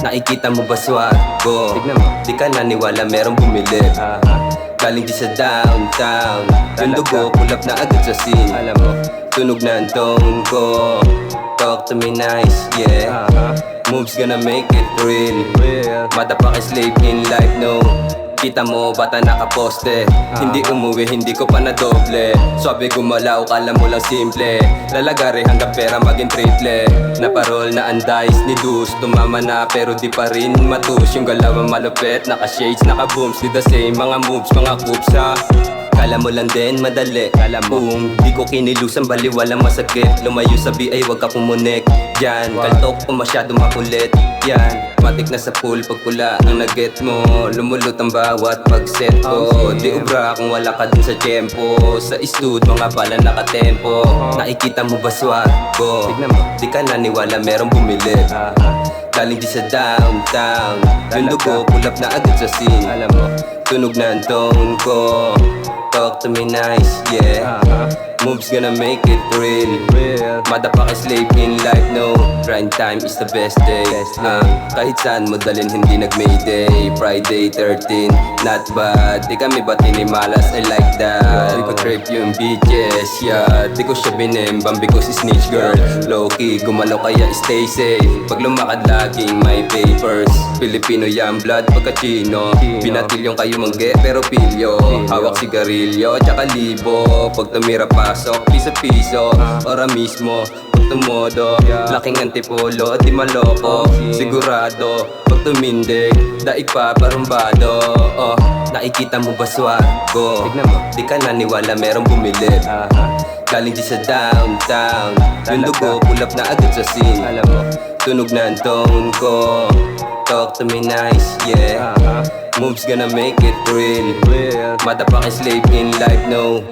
Nakikita mo ba swag ko? Tignan mo. Di ka naniwala merong bumili. Galing di sa downtown. Yung dugo pull up na agad sa scene. Alam mo, Tunog na ang tone ko. Talk to me nice, yeah. Moves gonna make it real. Motherfucker slave in life, no. Kita mo, bata nakaposte. Hindi umuwi, hindi ko pa nadoble. Sabi gumalaw, kala mo lang simple. Lalagari hanggang pera maging triple. Naparol na ang dice ni Dus. Tumama na pero di pa rin matus. Yung galaw ang malupit, naka-shades, naka-booms. Di the same, mga moves, mga coops ha. Kala mo lang din madali. Kala mo di ko kinilusan, bali walang masakit. Lumayo sa BA, wag ka pumunik. Yan, kaltok ko masyado makulit. Yan, matik na sa pool pag pula ang naget mo. Lumulot ang bawat pag-set ko. Di ubra kung wala ka dun sa tempo. Sa istud, mga pala nakatempo. Nakikita mo ba swag ko? tignan mo. Di ka naniwala merong bumili. Galing di sa downtown. Yung dugo pull up na agad sa scene. Alam mo, Tunog na ang tone ko. Talk to me nice, yeah. Moves gonna make it real. Motherfucker slave in life, no. Grind time is the best day. Kahit saan mo dalhin, hindi nag-mayday. Friday 13, not bad. Di kami ba't inimalas, I like that. Di ko trip yung bitches, yeah. Di ko siya binembang because is snitch girl. Low-key, gumalaw kaya stay safe. Pag lumakad laging may papers. Filipino yan, blood pagka-chino. Binatilyong kayo mangge pero pilyo. Hawak sigarilyo, tsaka libo. Pag tumira pasok, piso-piso. Ora mismo, pag tumodo. Laking antipolo, di maloko. Sigurado, pag tumindig, daig pa parumbado. Oh, nakikita mo ba swag ko? tignan mo. Di ka naniwala merong bumili. Galing di sa downtown. Yung dugo pull up na agad sa scene. Alam mo, Tunog na ang tone ko. Talk to me nice, yeah. Moves gonna make it real. Motherfucker slave in life, no.